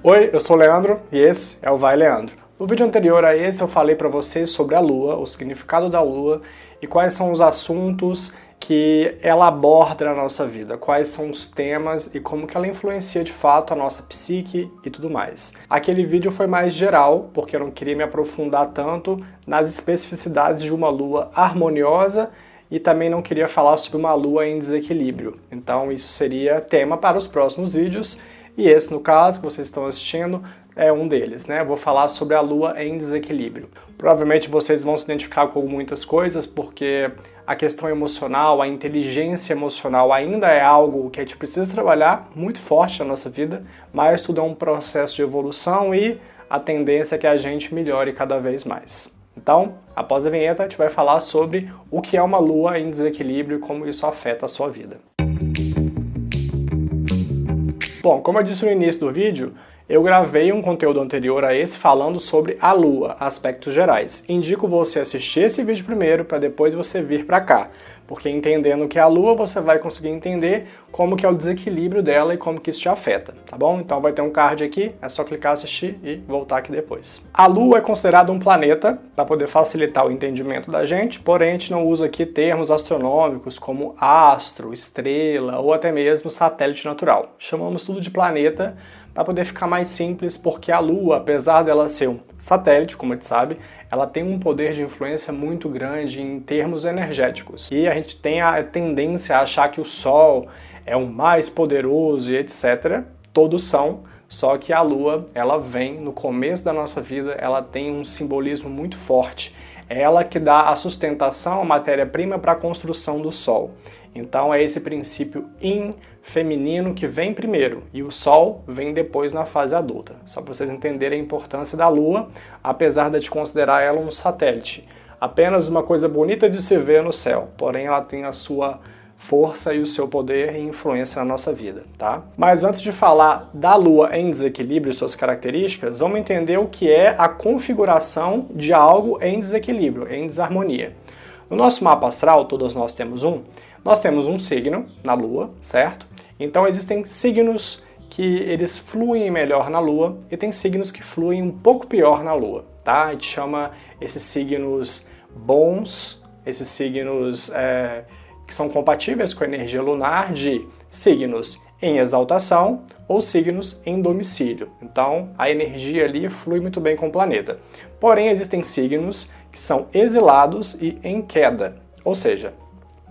Oi, eu sou o Leandro e esse é o Vai Leandro. No vídeo anterior a esse eu falei para vocês sobre a Lua, o significado da Lua e quais são os assuntos que ela aborda na nossa vida, quais são os temas e como que ela influencia de fato a nossa psique e tudo mais. Aquele vídeo foi mais geral, porque eu não queria me aprofundar tanto nas especificidades de uma Lua harmoniosa e também não queria falar sobre uma Lua em desequilíbrio. Então isso seria tema para os próximos vídeos. E esse, no caso, que vocês estão assistindo, é um deles, né? Eu vou falar sobre a Lua em desequilíbrio. Provavelmente vocês vão se identificar com muitas coisas, porque a questão emocional, a inteligência emocional ainda é algo que a gente precisa trabalhar muito forte na nossa vida, mas tudo é um processo de evolução e a tendência é que a gente melhore cada vez mais. Então, após a vinheta, a gente vai falar sobre o que é uma Lua em desequilíbrio e como isso afeta a sua vida. Bom, como eu disse no início do vídeo, eu gravei um conteúdo anterior a esse falando sobre a Lua, aspectos gerais. Indico você assistir esse vídeo primeiro para depois você vir para cá, porque entendendo o que é a Lua, você vai conseguir entender como que é o desequilíbrio dela e como que isso te afeta, tá bom? Então vai ter um card aqui, é só clicar, assistir e voltar aqui depois. A Lua é considerada um planeta para poder facilitar o entendimento da gente, porém a gente não usa aqui termos astronômicos como astro, estrela ou até mesmo satélite natural. Chamamos tudo de planeta para poder ficar mais simples, porque a Lua, apesar dela ser um satélite, como a gente sabe, ela tem um poder de influência muito grande em termos energéticos. E a gente tem a tendência a achar que o Sol é o mais poderoso e etc. Todos são, só que a Lua, ela vem no começo da nossa vida, ela tem um simbolismo muito forte. É ela que dá a sustentação, a matéria-prima para a construção do Sol. Então é esse princípio yin feminino que vem primeiro e o Sol vem depois na fase adulta. Só para vocês entenderem a importância da Lua, apesar de a gente considerar ela um satélite. Apenas uma coisa bonita de se ver no céu, porém ela tem a sua força e o seu poder e influência na nossa vida, tá? Mas antes de falar da Lua em desequilíbrio e suas características, vamos entender o que é a configuração de algo em desequilíbrio, em desarmonia. No nosso mapa astral, todos nós temos um signo na Lua, certo? Então existem signos que eles fluem melhor na Lua e tem signos que fluem um pouco pior na Lua, tá? A gente chama esses signos bons, esses signos que são compatíveis com a energia lunar de signos em exaltação ou signos em domicílio. Então a energia ali flui muito bem com o planeta. Porém existem signos que são exilados e em queda, ou seja,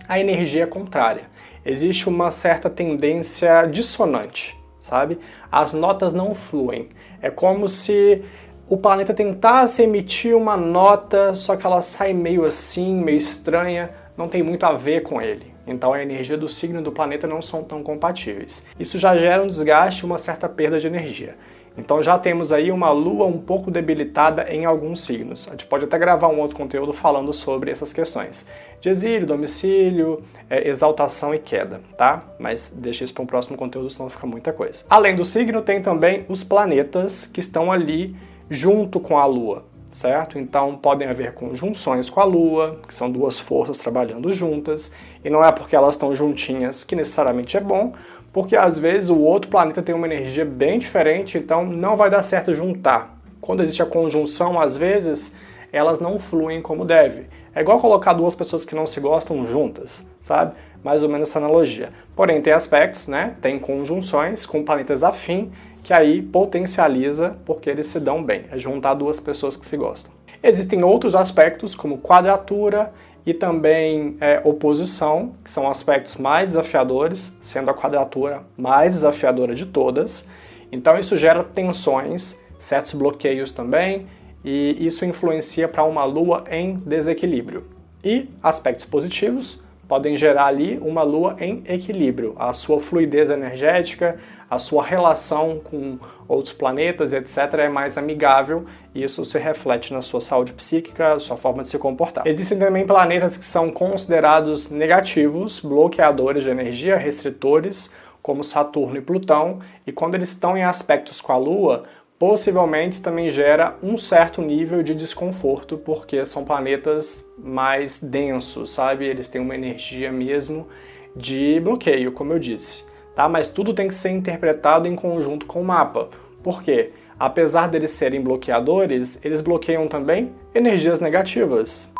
a energia é contrária. Existe uma certa tendência dissonante, sabe? As notas não fluem. É como se o planeta tentasse emitir uma nota, só que ela sai meio assim, meio estranha, não tem muito a ver com ele. Então a energia do signo e do planeta não são tão compatíveis. Isso já gera um desgaste e uma certa perda de energia. Então já temos aí uma Lua um pouco debilitada em alguns signos. A gente pode até gravar um outro conteúdo falando sobre essas questões de exílio, domicílio, exaltação e queda, tá? Mas deixa isso para um próximo conteúdo, senão fica muita coisa. Além do signo, tem também os planetas que estão ali junto com a Lua, certo? Então podem haver conjunções com a Lua, que são duas forças trabalhando juntas, e não é porque elas estão juntinhas que necessariamente é bom, porque às vezes o outro planeta tem uma energia bem diferente, então não vai dar certo juntar. Quando existe a conjunção, às vezes, elas não fluem como deve. É igual colocar duas pessoas que não se gostam juntas, sabe? Mais ou menos essa analogia. Porém, tem aspectos, né? Tem conjunções com planetas afim, que aí potencializa porque eles se dão bem. É juntar duas pessoas que se gostam. Existem outros aspectos, como quadratura e também oposição, que são aspectos mais desafiadores, sendo a quadratura mais desafiadora de todas. Então isso gera tensões, certos bloqueios também, e isso influencia para uma Lua em desequilíbrio. E aspectos positivos podem gerar ali uma Lua em equilíbrio, a sua fluidez energética, a sua relação com outros planetas, etc., é mais amigável e isso se reflete na sua saúde psíquica, sua forma de se comportar. Existem também planetas que são considerados negativos, bloqueadores de energia, restritores, como Saturno e Plutão, e quando eles estão em aspectos com a Lua, possivelmente também gera um certo nível de desconforto, porque são planetas mais densos, sabe? Eles têm uma energia mesmo de bloqueio, como eu disse. Tá? Mas tudo tem que ser interpretado em conjunto com o mapa, Por quê? Apesar deles serem bloqueadores, eles bloqueiam também energias negativas.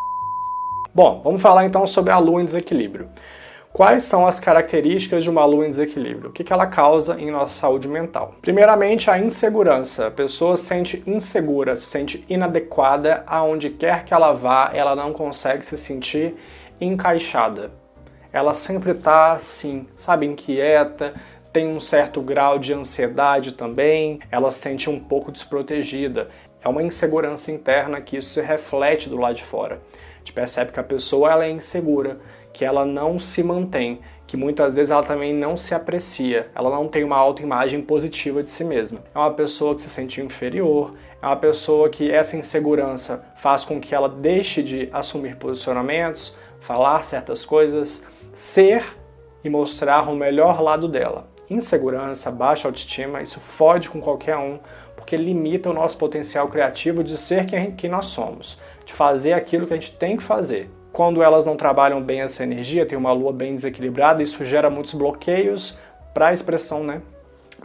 Bom, vamos falar então sobre a Lua em desequilíbrio. Quais são as características de uma Lua em desequilíbrio? O que ela causa em nossa saúde mental? Primeiramente, a insegurança. A pessoa se sente insegura, se sente inadequada, aonde quer que ela vá, ela não consegue se sentir encaixada. Ela sempre está assim, sabe, inquieta, tem um certo grau de ansiedade também, ela se sente um pouco desprotegida. É uma insegurança interna que isso se reflete do lado de fora. A gente percebe que a pessoa ela é insegura, que ela não se mantém, que muitas vezes ela também não se aprecia, ela não tem uma autoimagem positiva de si mesma. É uma pessoa que se sente inferior, é uma pessoa que essa insegurança faz com que ela deixe de assumir posicionamentos, falar certas coisas, ser e mostrar o melhor lado dela. Insegurança, baixa autoestima, isso fode com qualquer um, porque limita o nosso potencial criativo de ser quem nós somos, de fazer aquilo que a gente tem que fazer. Quando elas não trabalham bem essa energia, tem uma lua bem desequilibrada, isso gera muitos bloqueios para a expressão, né?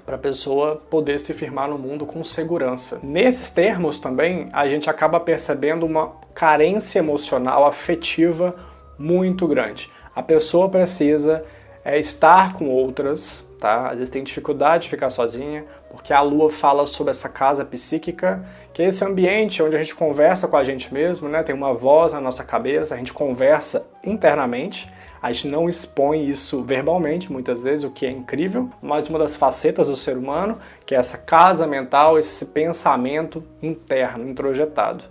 Para a pessoa poder se firmar no mundo com segurança. Nesses termos também, a gente acaba percebendo uma carência emocional, afetiva muito grande. A pessoa precisa estar com outras, tá? Às vezes tem dificuldade de ficar sozinha, porque a Lua fala sobre essa casa psíquica, que é esse ambiente onde a gente conversa com a gente mesmo, né? Tem uma voz na nossa cabeça, a gente conversa internamente, a gente não expõe isso verbalmente, muitas vezes, o que é incrível, mas uma das facetas do ser humano, que é essa casa mental, esse pensamento interno, introjetado.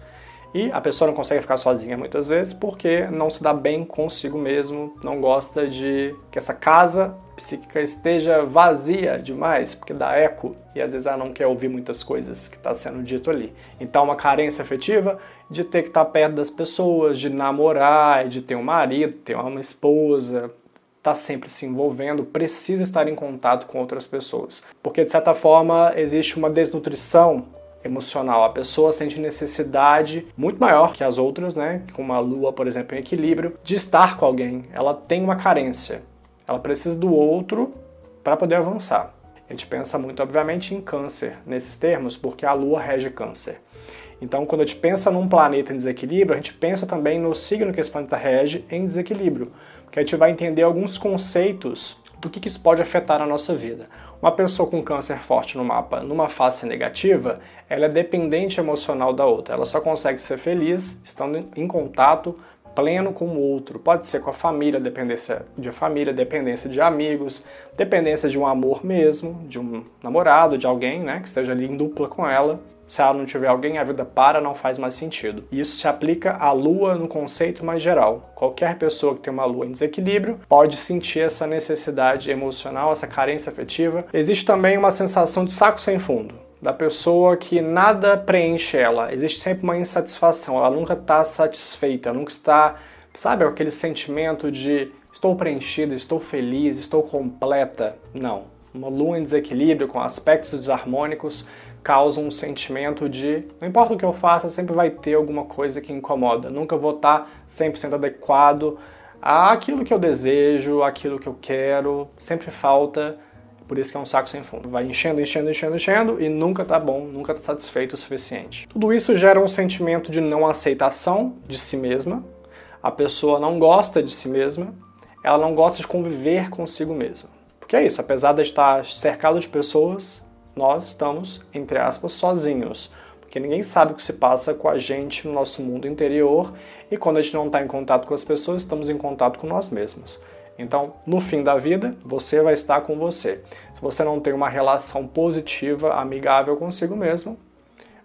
E a pessoa não consegue ficar sozinha muitas vezes porque não se dá bem consigo mesmo, não gosta de que essa casa psíquica esteja vazia demais, porque dá eco e às vezes ela não quer ouvir muitas coisas que está sendo dito ali. Então uma carência afetiva de ter que estar perto das pessoas, de namorar, de ter um marido, ter uma esposa, tá sempre se envolvendo, precisa estar em contato com outras pessoas. Porque de certa forma existe uma desnutrição emocional. A pessoa sente necessidade muito maior que as outras, né? Com uma lua, por exemplo, em equilíbrio, de estar com alguém. Ela tem uma carência. Ela precisa do outro para poder avançar. A gente pensa muito, obviamente, em câncer nesses termos, porque a lua rege câncer. Então, quando a gente pensa num planeta em desequilíbrio, a gente pensa também no signo que esse planeta rege em desequilíbrio, porque a gente vai entender alguns conceitos do que isso pode afetar a nossa vida. Uma pessoa com câncer forte no mapa, numa face negativa, ela é dependente emocional da outra. Ela só consegue ser feliz estando em contato pleno com o outro. Pode ser com a família, dependência de amigos, dependência de um amor mesmo, de um namorado, de alguém, né, que esteja ali em dupla com ela. Se ela não tiver alguém, a vida para, não faz mais sentido. E isso se aplica à lua no conceito mais geral. Qualquer pessoa que tem uma lua em desequilíbrio pode sentir essa necessidade emocional, essa carência afetiva. Existe também uma sensação de saco sem fundo, da pessoa que nada preenche ela. Existe sempre uma insatisfação, ela nunca está satisfeita, nunca está, sabe, aquele sentimento de estou preenchida, estou feliz, estou completa. Não. Uma lua em desequilíbrio, com aspectos desarmônicos, causa um sentimento de não importa o que eu faça, sempre vai ter alguma coisa que incomoda. Nunca vou estar 100% adequado àquilo que eu desejo, àquilo que eu quero. Sempre falta, por isso que é um saco sem fundo. Vai enchendo e nunca tá bom, nunca tá satisfeito o suficiente. Tudo isso gera um sentimento de não aceitação de si mesma. A pessoa não gosta de si mesma, ela não gosta de conviver consigo mesma. Porque é isso, apesar de estar cercado de pessoas, nós estamos, entre aspas, sozinhos, porque ninguém sabe o que se passa com a gente no nosso mundo interior e quando a gente não está em contato com as pessoas, estamos em contato com nós mesmos. Então, no fim da vida, você vai estar com você. Se você não tem uma relação positiva, amigável consigo mesmo,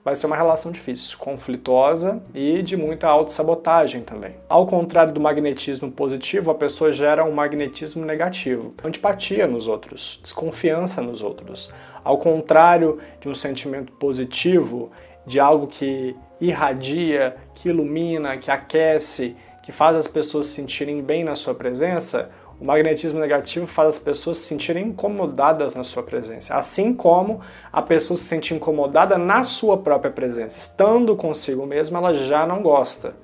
vai ser uma relação difícil, conflituosa e de muita autossabotagem também. Ao contrário do magnetismo positivo, a pessoa gera um magnetismo negativo, antipatia nos outros, desconfiança nos outros. Ao contrário de um sentimento positivo, de algo que irradia, que ilumina, que aquece, que faz as pessoas se sentirem bem na sua presença, o magnetismo negativo faz as pessoas se sentirem incomodadas na sua presença, assim como a pessoa se sente incomodada na sua própria presença. Estando consigo mesma, ela já não gosta.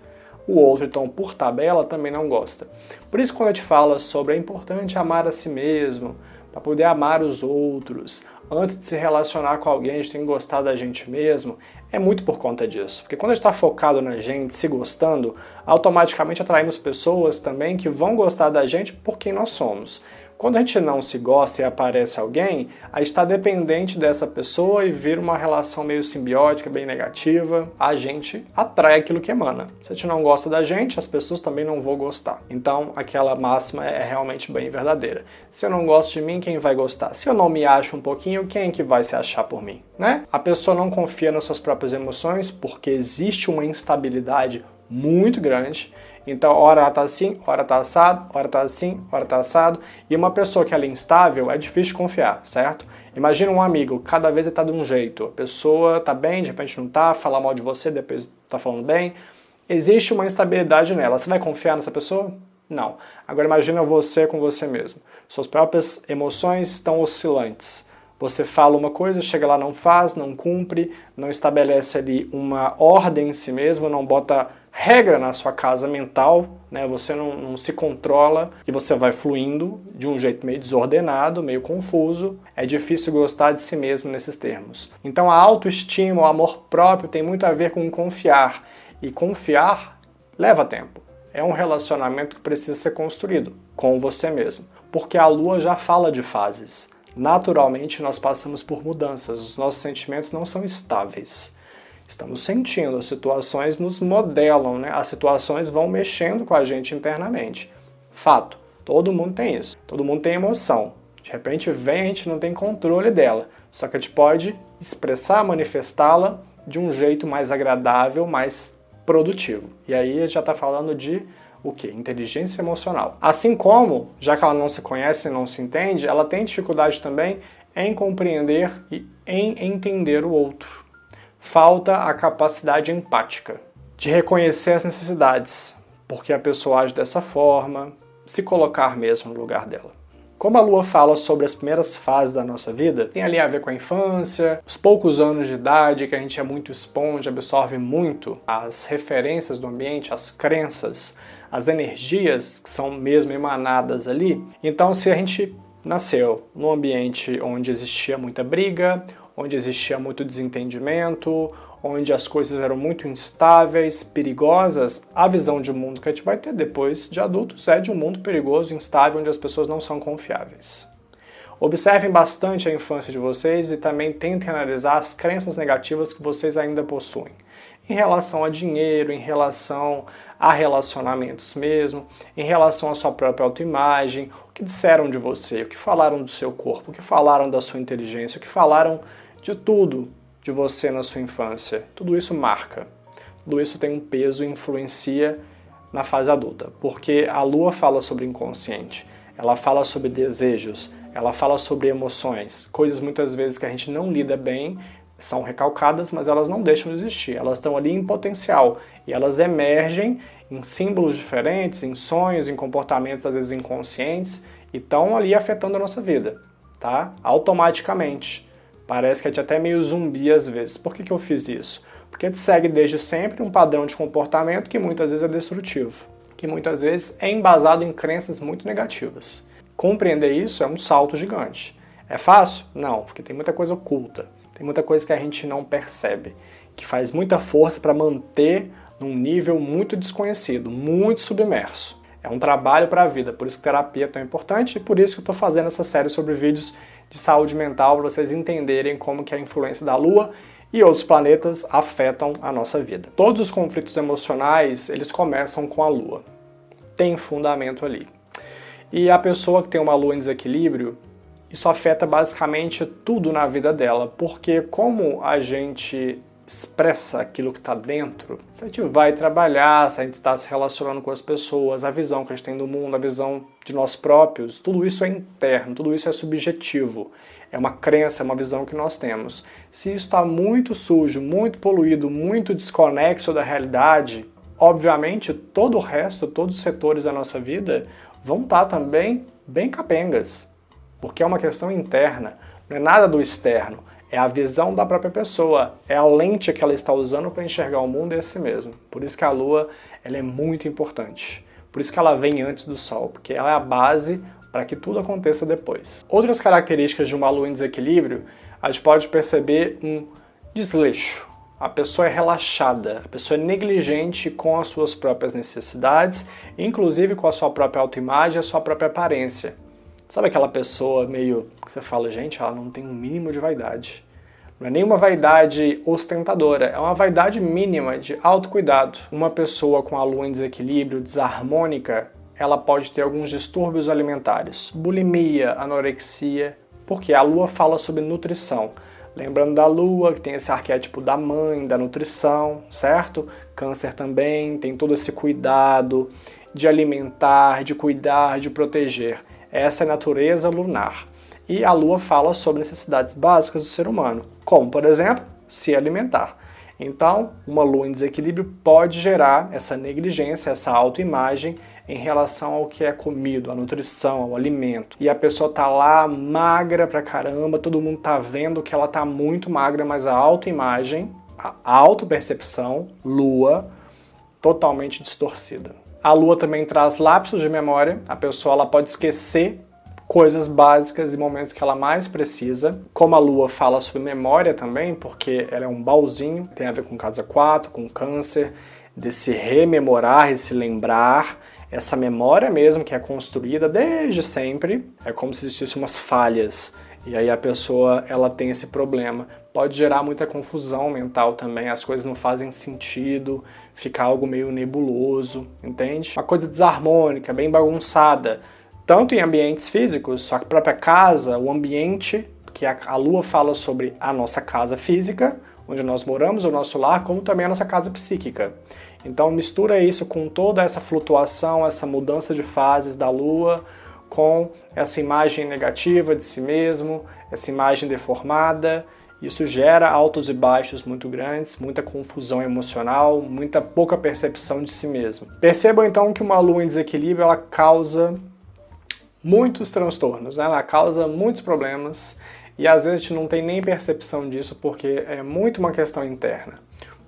O outro, então, por tabela, também não gosta. Por isso, quando a gente fala sobre é importante amar a si mesmo, para poder amar os outros. Antes de se relacionar com alguém, a gente tem que gostar da gente mesmo. É muito por conta disso. Porque quando a gente está focado na gente, se gostando, automaticamente atraímos pessoas também que vão gostar da gente por quem nós somos. Quando a gente não se gosta e aparece alguém, a gente está dependente dessa pessoa e vira uma relação meio simbiótica, bem negativa. A gente atrai aquilo que emana. Se a gente não gosta da gente, as pessoas também não vão gostar. Então, aquela máxima é realmente bem verdadeira. Se eu não gosto de mim, quem vai gostar? Se eu não me acho um pouquinho, quem é que vai se achar por mim? Né? A pessoa não confia nas suas próprias emoções porque existe uma instabilidade muito grande. Então, hora ela tá assim, hora tá assado, hora tá assim, hora tá assado. E uma pessoa que ela é instável, é difícil de confiar, certo? Imagina um amigo, cada vez ele tá de um jeito. A pessoa tá bem, de repente não tá, fala mal de você, depois tá falando bem. Existe uma instabilidade nela. Você vai confiar nessa pessoa? Não. Agora imagina você com você mesmo. Suas próprias emoções estão oscilantes. Você fala uma coisa, chega lá, não faz, não cumpre, não estabelece ali uma ordem em si mesmo, não bota regra na sua casa mental, né? Você não se controla e você vai fluindo de um jeito meio desordenado, meio confuso. É difícil gostar de si mesmo nesses termos. Então a autoestima, o amor próprio tem muito a ver com confiar. E confiar leva tempo. É um relacionamento que precisa ser construído com você mesmo. Porque a Lua já fala de fases. Naturalmente nós passamos por mudanças, os nossos sentimentos não são estáveis. Estamos sentindo, as situações nos modelam, né? As situações vão mexendo com a gente internamente. Fato, todo mundo tem isso, todo mundo tem emoção. De repente vem, a gente não tem controle dela, só que a gente pode expressar, manifestá-la de um jeito mais agradável, mais produtivo. E aí a gente já está falando de o quê? Inteligência emocional. Assim como, já que ela não se conhece e não se entende, ela tem dificuldade também em compreender e em entender o outro. Falta a capacidade empática, de reconhecer as necessidades, porque a pessoa age dessa forma, se colocar mesmo no lugar dela. Como a Lua fala sobre as primeiras fases da nossa vida, tem ali a ver com a infância, os poucos anos de idade que a gente é muito esponja, absorve muito as referências do ambiente, as crenças, as energias que são mesmo emanadas ali. Então, se a gente nasceu num ambiente onde existia muita briga, onde existia muito desentendimento, onde as coisas eram muito instáveis, perigosas, a visão de mundo que a gente vai ter depois de adultos é de um mundo perigoso, instável, onde as pessoas não são confiáveis. Observem bastante a infância de vocês e também tentem analisar as crenças negativas que vocês ainda possuem. Em relação a dinheiro, em relação a relacionamentos mesmo, em relação à sua própria autoimagem, o que disseram de você, o que falaram do seu corpo, o que falaram da sua inteligência, o que falaram de tudo de você na sua infância. Tudo isso marca, tudo isso tem um peso e influencia na fase adulta, porque a Lua fala sobre inconsciente, ela fala sobre desejos, ela fala sobre emoções, coisas muitas vezes que a gente não lida bem, são recalcadas, mas elas não deixam de existir, elas estão ali em potencial e elas emergem em símbolos diferentes, em sonhos, em comportamentos às vezes inconscientes e estão ali afetando a nossa vida, tá? Automaticamente. Parece que a gente é até meio zumbi às vezes. Por que eu fiz isso? Porque a gente segue desde sempre um padrão de comportamento que muitas vezes é destrutivo, que muitas vezes é embasado em crenças muito negativas. Compreender isso é um salto gigante. É fácil? Não, porque tem muita coisa oculta. Tem muita coisa que a gente não percebe, que faz muita força para manter num nível muito desconhecido, muito submerso. É um trabalho para a vida, por isso que terapia é tão importante e por isso que eu estou fazendo essa série sobre vídeos de saúde mental para vocês entenderem como que a influência da Lua e outros planetas afetam a nossa vida. Todos os conflitos emocionais, eles começam com a Lua. Tem fundamento ali. E a pessoa que tem uma Lua em desequilíbrio, isso afeta basicamente tudo na vida dela, porque como a gente expressa aquilo que está dentro, se a gente vai trabalhar, se a gente está se relacionando com as pessoas, a visão que a gente tem do mundo, a visão de nós próprios, tudo isso é interno, tudo isso é subjetivo. É uma crença, é uma visão que nós temos. Se isso está muito sujo, muito poluído, muito desconexo da realidade, obviamente todo o resto, todos os setores da nossa vida vão estar também bem capengas. Porque é uma questão interna, não é nada do externo, é a visão da própria pessoa, é a lente que ela está usando para enxergar o mundo e a si mesmo. Por isso que a Lua ela é muito importante, por isso que ela vem antes do Sol, porque ela é a base para que tudo aconteça depois. Outras características de uma lua em desequilíbrio, a gente pode perceber um desleixo. A pessoa é relaxada, a pessoa é negligente com as suas próprias necessidades, inclusive com a sua própria autoimagem e a sua própria aparência. Sabe aquela pessoa meio que você fala, gente, ela não tem um mínimo de vaidade. Não é nenhuma vaidade ostentadora, é uma vaidade mínima de autocuidado. Uma pessoa com a lua em desequilíbrio, desarmônica, ela pode ter alguns distúrbios alimentares, bulimia, anorexia, porque a lua fala sobre nutrição. Lembrando da lua, que tem esse arquétipo da mãe, da nutrição, certo? Câncer também tem todo esse cuidado de alimentar, de cuidar, de proteger. Essa é a natureza lunar. E a lua fala sobre necessidades básicas do ser humano, como, por exemplo, se alimentar. Então, uma lua em desequilíbrio pode gerar essa negligência, essa autoimagem em relação ao que é comido, à nutrição, ao alimento. E a pessoa tá lá magra pra caramba, todo mundo tá vendo que ela tá muito magra, mas a autoimagem, a autopercepção, lua, totalmente distorcida. A lua também traz lapsos de memória, a pessoa ela pode esquecer coisas básicas e momentos que ela mais precisa. Como a lua fala sobre memória também, porque ela é um baúzinho, tem a ver com casa 4, com câncer, de se rememorar e se lembrar, essa memória mesmo que é construída desde sempre, é como se existissem umas falhas, e aí a pessoa ela tem esse problema. Pode gerar muita confusão mental também, as coisas não fazem sentido, fica algo meio nebuloso, entende? Uma coisa desarmônica, bem bagunçada, tanto em ambientes físicos, só que a própria casa, o ambiente, que a lua fala sobre a nossa casa física, onde nós moramos, o nosso lar, como também a nossa casa psíquica. Então mistura isso com toda essa flutuação, essa mudança de fases da lua, com essa imagem negativa de si mesmo, essa imagem deformada. Isso gera altos e baixos muito grandes, muita confusão emocional, muita pouca percepção de si mesmo. Percebam então que uma lua em desequilíbrio ela causa muitos transtornos, né? Ela causa muitos problemas e às vezes a gente não tem nem percepção disso porque é muito uma questão interna.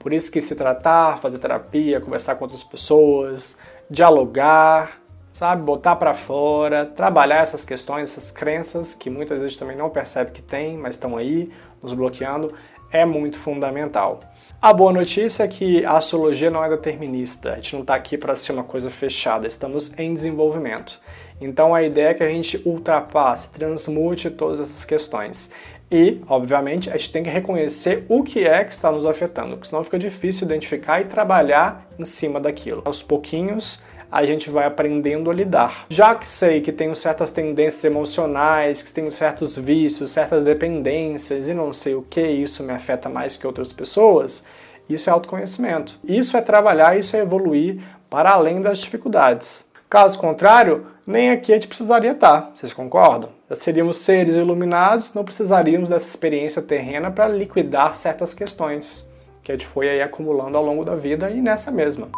Por isso que se tratar, fazer terapia, conversar com outras pessoas, dialogar, sabe, botar para fora, trabalhar essas questões, essas crenças que muitas vezes também não percebe que tem, mas estão aí nos bloqueando, é muito fundamental. A boa notícia é que a astrologia não é determinista, a gente não está aqui para ser uma coisa fechada, estamos em desenvolvimento. Então a ideia é que a gente ultrapasse, transmute todas essas questões. E, obviamente, a gente tem que reconhecer o que é que está nos afetando, porque senão fica difícil identificar e trabalhar em cima daquilo. Aos pouquinhos, a gente vai aprendendo a lidar. Já que sei que tenho certas tendências emocionais, que tenho certos vícios, certas dependências e não sei o que, isso me afeta mais que outras pessoas, isso é autoconhecimento. Isso é trabalhar, isso é evoluir para além das dificuldades. Caso contrário, nem aqui a gente precisaria estar, vocês concordam? Já seríamos seres iluminados, não precisaríamos dessa experiência terrena para liquidar certas questões que a gente foi aí acumulando ao longo da vida e nessa mesma.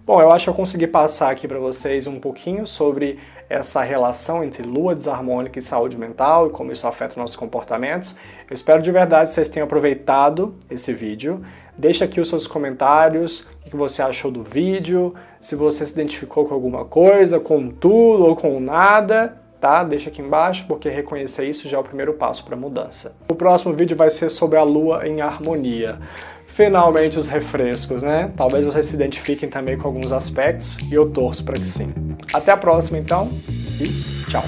Bom, eu acho que eu consegui passar aqui para vocês um pouquinho sobre essa relação entre lua desarmônica e saúde mental e como isso afeta nossos comportamentos. Eu espero de verdade que vocês tenham aproveitado esse vídeo. Deixa aqui os seus comentários, o que você achou do vídeo, se você se identificou com alguma coisa, com tudo ou com nada, tá? Deixa aqui embaixo, porque reconhecer isso já é o primeiro passo para a mudança. O próximo vídeo vai ser sobre a lua em harmonia. Finalmente os refrescos, né? Talvez vocês se identifiquem também com alguns aspectos e eu torço para que sim. Até a próxima então e tchau!